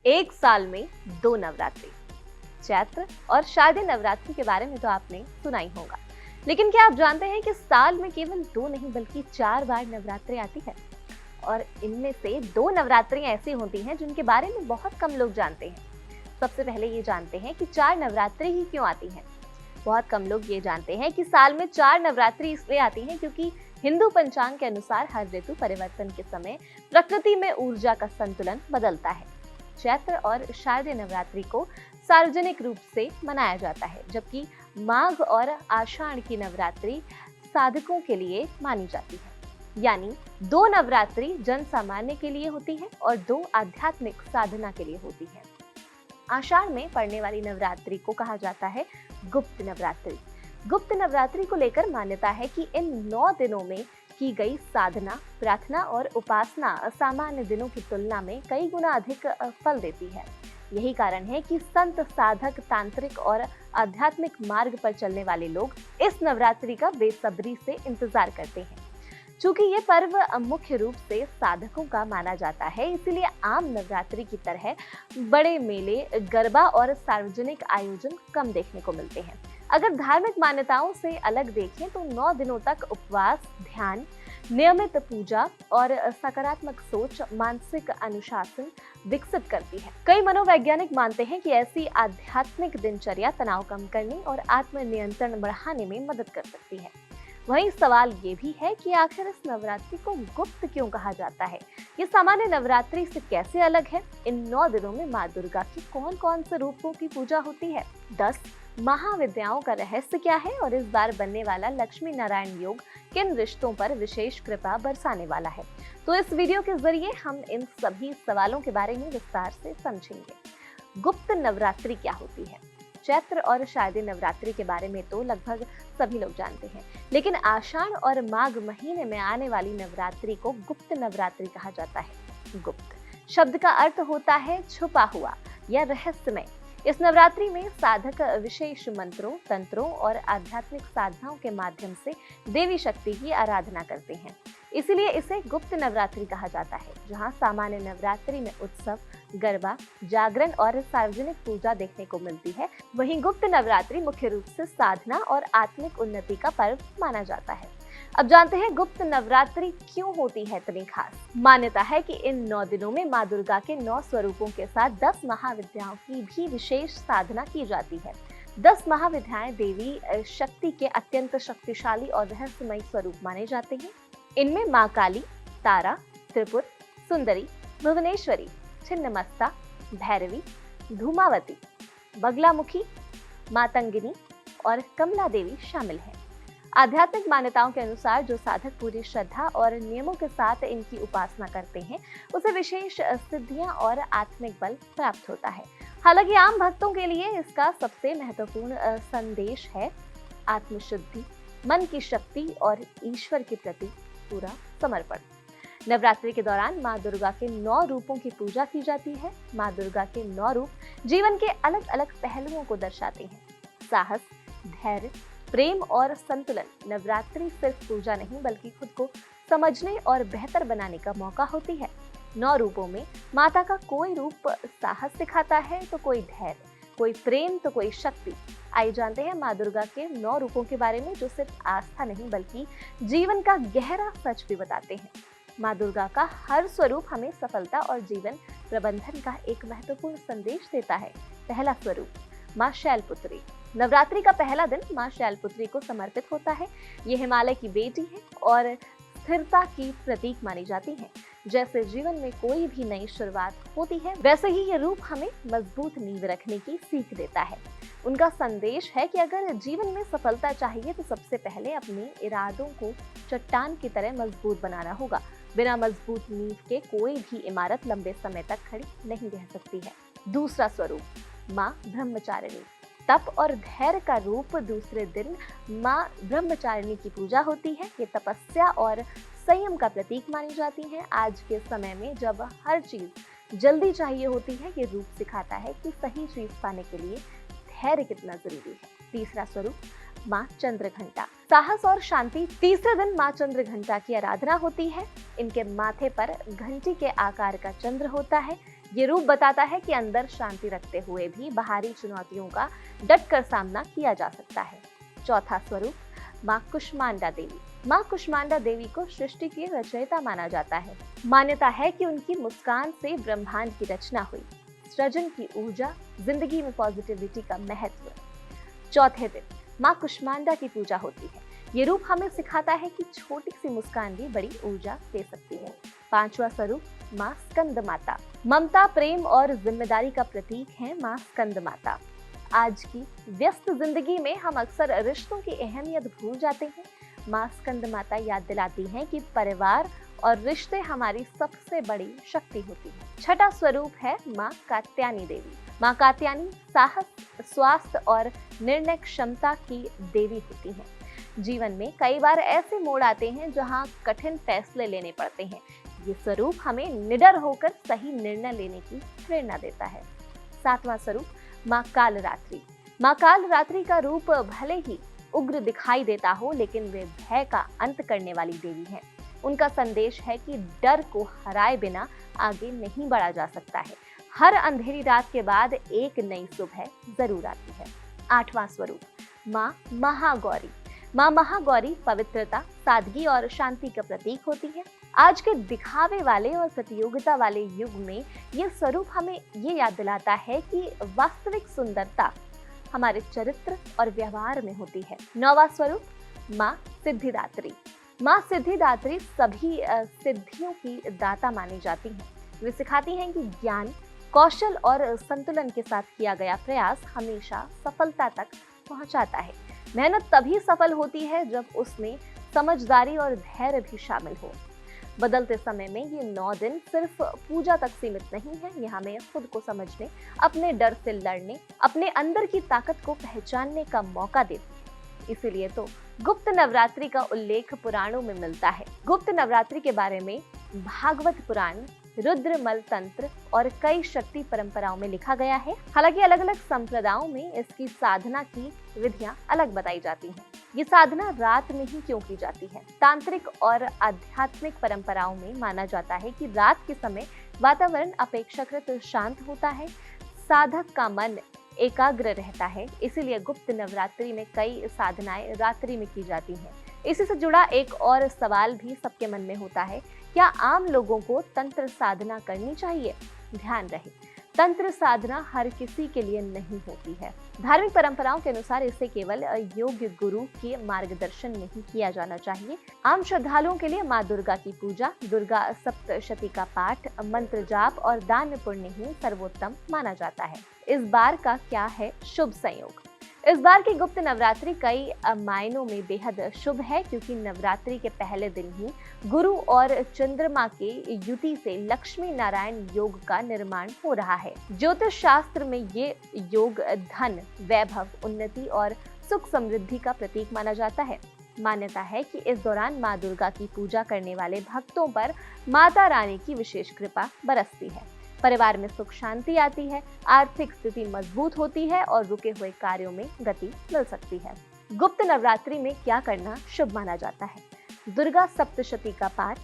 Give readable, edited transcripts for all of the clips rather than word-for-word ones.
एक साल में 2 नवरात्रि, चैत्र और शारदीय नवरात्रि के बारे में तो आपने सुना ही होगा। लेकिन क्या आप जानते हैं कि साल में केवल 2 नहीं बल्कि 4 बार नवरात्रि आती है? और इनमें से 2 नवरात्रियां ऐसी होती हैं जिनके बारे में बहुत कम लोग जानते हैं। सबसे पहले ये जानते हैं कि 4 नवरात्रि ही क्यों आती हैं। बहुत कम लोग ये जानते हैं कि साल में 4 नवरात्रि इसलिए आती हैं क्योंकि हिंदू पंचांग के अनुसार हर ऋतु परिवर्तन के समय प्रकृति में ऊर्जा का संतुलन बदलता है। चैत्र और शारदीय नवरात्रि को सार्वजनिक रूप से मनाया जाता है, जबकि माघ और आषाढ़ की नवरात्रि साधकों के लिए मानी जाती है। यानी 2 नवरात्रि जन सामान्य के लिए होती है और 2 आध्यात्मिक साधना के लिए होती है। आषाढ़ में पड़ने वाली नवरात्रि को कहा जाता है गुप्त नवरात्रि। गुप्त नवरात्रि को लेकर मान्यता है कि इन 9 दिनों में की गई साधना, प्रार्थना और उपासना सामान्य दिनों की तुलना में कई गुना अधिक फल देती है। यही कारण है कि संत, साधक, तांत्रिक और आध्यात्मिक मार्ग पर चलने वाले लोग इस नवरात्रि का बेसब्री से इंतजार करते हैं। चूंकि ये पर्व मुख्य रूप से साधकों का माना जाता है, इसीलिए आम नवरात्रि की तरह बड़े मेले, गरबा और सार्वजनिक आयोजन कम देखने को मिलते हैं। अगर धार्मिक मान्यताओं से अलग देखें तो 9 दिनों तक उपवास, ध्यान, नियमित पूजा और सकारात्मक सोच मानसिक अनुशासन विकसित करती है। कई मनोवैज्ञानिक मानते हैं कि ऐसी आध्यात्मिक दिनचर्या तनाव कम करने और आत्मनियंत्रण बढ़ाने में मदद कर सकती है। वहीं सवाल ये भी है कि आखिर इस नवरात्रि को गुप्त क्यों कहा जाता है? ये सामान्य नवरात्रि से कैसे अलग है? इन 9 दिनों में माँ दुर्गा की कौन-कौन से रूपों की पूजा होती है? 10 महाविद्याओं का रहस्य क्या है और इस बार बनने वाला लक्ष्मी नारायण योग किन रिश्तों पर विशेष कृपा बरसाने वाला है? तो इस वीडियो के जरिए हम इन सभी सवालों के बारे में विस्तार से समझेंगे। गुप्त नवरात्रि क्या होती है? चैत्र और शारदीय नवरात्रि के बारे में तो लगभग सभी लोग जानते हैं, लेकिन आषाढ़ और माघ महीने में आने वाली नवरात्रि को गुप्त नवरात्रि कहा जाता है। गुप्त शब्द का अर्थ होता है छुपा हुआ या रहस्यमय। इस नवरात्रि में साधक विशेष मंत्रों, तंत्रों और आध्यात्मिक साधनाओं के माध्यम से देवी शक्ति की आराधना करते हैं। इसीलिए इसे गुप्त नवरात्रि कहा जाता है, जहां सामान्य नवरात्रि में उत्सव, गरबा, जागरण और सार्वजनिक पूजा देखने को मिलती है, वहीं गुप्त नवरात्रि मुख्य रूप से साधना और आत्मिक उन्नति का पर्व माना जाता है। अब जानते हैं गुप्त नवरात्रि क्यों होती है इतनी खास। मान्यता है कि इन 9 दिनों में माँ दुर्गा के 9 स्वरूपों के साथ 10 महाविद्याओं की भी विशेष साधना की जाती है। 10 महाविद्याएं देवी शक्ति के अत्यंत शक्तिशाली और रहस्यमय स्वरूप माने जाते हैं। इनमें माँ काली, तारा, त्रिपुर, सुंदरी, भुवनेश्वरी, छिन्नमस्ता, भैरवी, धूमावती, बगलामुखी, मातंगिनी और कमला देवी शामिल हैं। आध्यात्मिक मान्यताओं के अनुसार जो साधक पूरी श्रद्धा और नियमों के साथ इनकी उपासना करते हैं, उसे विशेष सिद्धियां और आत्मिक बल प्राप्त होता है। हालांकि आम भक्तों के लिए इसका सबसे महत्वपूर्ण संदेश है आत्मशुद्धि, मन की शक्ति और ईश्वर के प्रति पूरा समर्पण। नवरात्रि के दौरान माँ दुर्गा के 9 रूपों की पूजा की जाती है। माँ दुर्गा के 9 रूप जीवन के अलग अलग पहलुओं को दर्शाते हैं। साहस, धैर्य, प्रेम और संतुलन। नवरात्रि सिर्फ पूजा नहीं बल्कि खुद को समझने और बेहतर बनाने का मौका होती है। 9 रूपों में माता का कोई रूप साहस सिखाता है तो कोई धैर्य, कोई प्रेम तो कोई शक्ति। आइए जानते हैं माँ दुर्गा के 9 रूपों के बारे में, जो सिर्फ आस्था नहीं बल्कि जीवन का गहरा सच भी बताते हैं। माँ दुर्गा का हर स्वरूप हमें सफलता और जीवन प्रबंधन का एक महत्वपूर्ण संदेश देता है। पहला स्वरूप माँ शैलपुत्री। नवरात्रि का पहला दिन माँ शैलपुत्री को समर्पित होता है। ये हिमालय की बेटी है और स्थिरता की प्रतीक मानी जाती है। जैसे जीवन में कोई भी नई शुरुआत होती है, वैसे ही ये रूप हमें मजबूत नींव रखने की सीख देता है। उनका संदेश है कि अगर जीवन में सफलता चाहिए तो सबसे पहले अपने इरादों को चट्टान की तरह मजबूत बनाना होगा। बिना मजबूत नींव के कोई भी इमारत लंबे समय तक खड़ी नहीं रह सकती है। दूसरा स्वरूप माँ ब्रह्मचारिणी। तप और धैर्य का रूप। दूसरे दिन माँ ब्रह्मचारिणी की पूजा होती है। ये तपस्या और संयम का प्रतीक मानी जाती है। आज के समय में जब हर चीज जल्दी चाहिए होती है, ये रूप सिखाता है कि सही चीज पाने के लिए धैर्य कितना जरूरी है। तीसरा स्वरूप माँ चंद्रघंटा। साहस और शांति। तीसरे दिन माँ चंद्रघंटा की आराधना होती है। इनके माथे पर घंटी के आकार का चंद्र होता है। ये रूप बताता है कि अंदर शांति रखते हुए भी बाहरी चुनौतियों का डटकर सामना किया जा सकता है। चौथा स्वरूप, माँ कुष्मांडा देवी। माँ कुष्मांडा देवी को सृष्टि की रचयिता माना जाता है। मान्यता है कि उनकी मुस्कान से ब्रह्मांड की रचना हुई। सृजन की ऊर्जा, जिंदगी में पॉजिटिविटी का महत्व। चौथे दिन माँ कुष्मांडा की पूजा होती है। ये रूप हमें सिखाता है कि छोटी सी मुस्कान भी बड़ी ऊर्जा दे सकती है। पांचवा स्वरूप, माँ स्कंद माता। ममता, प्रेम और जिम्मेदारी का प्रतीक है माँ स्कंद माता। आज की व्यस्त जिंदगी में हम अक्सर रिश्तों की अहमियत भूल जाते हैं। माँ स्कंद माता याद दिलाती हैं कि परिवार और रिश्ते हमारी सबसे बड़ी शक्ति होती है। छठा स्वरूप है माँ कात्यायनी देवी। माँ कात्यायनी साहस, स्वास्थ्य और निर्णय क्षमता की देवी होती हैं। जीवन में कई बार ऐसे मोड़ आते हैं जहाँ कठिन फैसले लेने पड़ते हैं। ये स्वरूप हमें निडर होकर सही निर्णय लेने की प्रेरणा देता है। सातवां स्वरूप, माँ कालरात्रि। माँ कालरात्रि का रूप भले ही उग्र दिखाई देता हो, लेकिन वे भय का अंत करने वाली देवी हैं। उनका संदेश है कि डर को हराए बिना आगे नहीं बढ़ा जा सकता है। हर अंधेरी रात के बाद एक नई सुबह जरूर आती है। आठवां स्वरूप, माँ महागौरी। माँ महागौरी पवित्रता, सादगी और शांति का प्रतीक होती है। आज के दिखावे वाले और प्रतियोगिता वाले युग में ये स्वरूप हमें ये याद दिलाता है कि वास्तविक सुंदरता हमारे चरित्र और व्यवहार में होती है। नौवां स्वरूप, माँ सिद्धिदात्री। माँ सिद्धिदात्री सभी सिद्धियों की दाता मानी जाती हैं। वे सिखाती हैं कि ज्ञान, कौशल और संतुलन के साथ किया गया प्रयास हमेशा सफलता तक पहुंचाता है। मेहनत तभी सफल होती है जब उसमें समझदारी और धैर्य भी शामिल हो। बदलते समय में ये 9 दिन सिर्फ पूजा तक सीमित नहीं है। ये हमें खुद को समझने, अपने डर से लड़ने, अपने अंदर की ताकत को पहचानने का मौका देती है। इसीलिए तो गुप्त नवरात्रि का उल्लेख पुराणों में मिलता है। गुप्त नवरात्रि के बारे में भागवत पुराण, रुद्रमल तंत्र और कई शक्ति परंपराओं में लिखा गया है। हालांकि अलग अलग संप्रदायों में इसकी साधना की विधियां अलग बताई जाती हैं। ये साधना रात में ही क्यों की जाती है? तांत्रिक और आध्यात्मिक परंपराओं में माना जाता है कि रात के समय वातावरण अपेक्षाकृत शांत होता है, साधक का मन एकाग्र रहता है। इसीलिए गुप्त नवरात्रि में कई साधनाएं रात्रि में की जाती हैं। इसी से जुड़ा एक और सवाल भी सबके मन में होता है, क्या आम लोगों को तंत्र साधना करनी चाहिए? ध्यान रहे, तंत्र साधना हर किसी के लिए नहीं होती है। धार्मिक परंपराओं के अनुसार इसे केवल योग्य गुरु के मार्गदर्शन में ही किया जाना चाहिए। आम श्रद्धालुओं के लिए माँ दुर्गा की पूजा, दुर्गा सप्तशती का पाठ, मंत्र जाप और दान पुण्य ही सर्वोत्तम माना जाता है। इस बार का क्या है शुभ संयोग? इस बार की गुप्त नवरात्रि कई मायनों में बेहद शुभ है, क्योंकि नवरात्रि के पहले दिन ही गुरु और चंद्रमा के युति से लक्ष्मी नारायण योग का निर्माण हो रहा है। ज्योतिष शास्त्र में ये योग धन, वैभव, उन्नति और सुख समृद्धि का प्रतीक माना जाता है। मान्यता है कि इस दौरान माँ दुर्गा की पूजा करने वाले भक्तों पर माता रानी की विशेष कृपा बरसती है। परिवार में सुख शांति आती है, आर्थिक स्थिति मजबूत होती है और रुके हुए कार्यों में गति मिल सकती है। गुप्त नवरात्रि में क्या करना शुभ माना जाता है? दुर्गा सप्तशती का पाठ,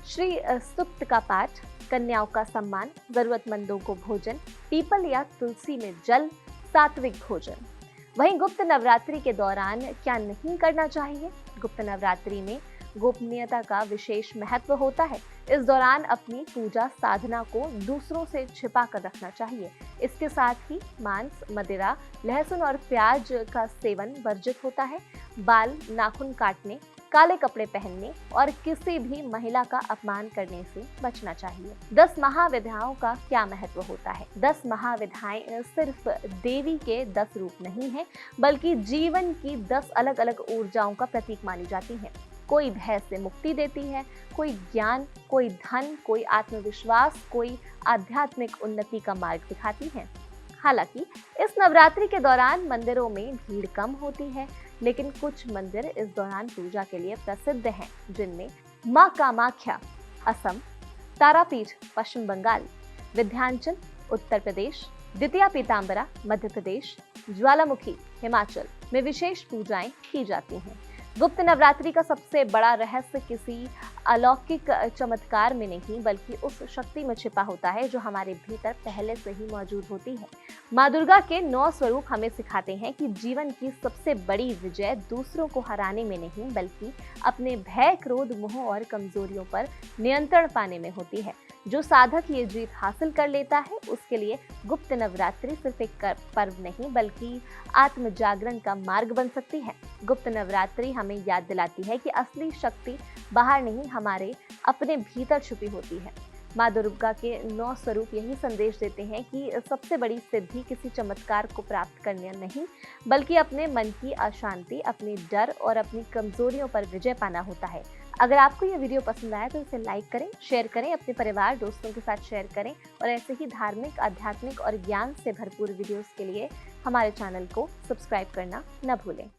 श्री सूक्त का पाठ, कन्याओं का सम्मान, जरूरतमंदों को भोजन, पीपल या तुलसी में जल, सात्विक भोजन। वहीं गुप्त नवरात्रि के दौरान क्या नहीं करना चाहिए? गुप्त नवरात्रि में गोपनीयता का विशेष महत्व होता है। इस दौरान अपनी पूजा साधना को दूसरों से छिपा कर रखना चाहिए। इसके साथ ही मांस, मदिरा, लहसुन और प्याज का सेवन वर्जित होता है। बाल, नाखून काटने, काले कपड़े पहनने और किसी भी महिला का अपमान करने से बचना चाहिए। 10 महाविद्याओं का क्या महत्व होता है? 10 महाविद्याएं सिर्फ देवी के 10 रूप नहीं है, बल्कि जीवन की 10 अलग अलग ऊर्जाओं का प्रतीक मानी जाती हैं। कोई भय से मुक्ति देती है, कोई ज्ञान, कोई धन, कोई आत्मविश्वास, कोई आध्यात्मिक उन्नति का मार्ग दिखाती है। हालांकि इस नवरात्रि के दौरान मंदिरों में भीड़ कम होती है, लेकिन कुछ मंदिर इस दौरान पूजा के लिए प्रसिद्ध हैं, जिनमें माँ कामाख्या असम, तारापीठ पश्चिम बंगाल, विंध्याचल उत्तर प्रदेश, द्वितीया पीताम्बरा मध्य प्रदेश, ज्वालामुखी हिमाचल में विशेष पूजाएं की जाती हैं। गुप्त नवरात्रि का सबसे बड़ा रहस्य किसी अलौकिक चमत्कार में नहीं बल्कि उस शक्ति में छिपा होता है जो हमारे भीतर पहले से ही मौजूद होती है। माँ दुर्गा के 9 स्वरूप हमें सिखाते हैं कि जीवन की सबसे बड़ी विजय दूसरों को हराने में नहीं बल्कि अपने भय, क्रोध, मोह और कमजोरियों पर नियंत्रण पाने में होती है। जो साधक ये जीत हासिल कर लेता है उसके लिए गुप्त नवरात्रि सिर्फ एक पर्व नहीं बल्कि आत्म जागरण का मार्ग बन सकती है। गुप्त नवरात्रि हमें याद दिलाती है कि असली शक्ति बाहर नहीं हमारे अपने भीतर छुपी होती है। माँ दुर्गा के 9 स्वरूप यही संदेश देते हैं कि सबसे बड़ी सिद्धि किसी चमत्कार को प्राप्त करना नहीं बल्कि अपने मन की अशांति, अपने डर और अपनी कमजोरियों पर विजय पाना होता है। अगर आपको यह वीडियो पसंद आया तो इसे लाइक करें, शेयर करें, अपने परिवार दोस्तों के साथ शेयर करें और ऐसे ही धार्मिक, आध्यात्मिक और ज्ञान से भरपूर वीडियोस के लिए हमारे चैनल को सब्सक्राइब करना न भूलें।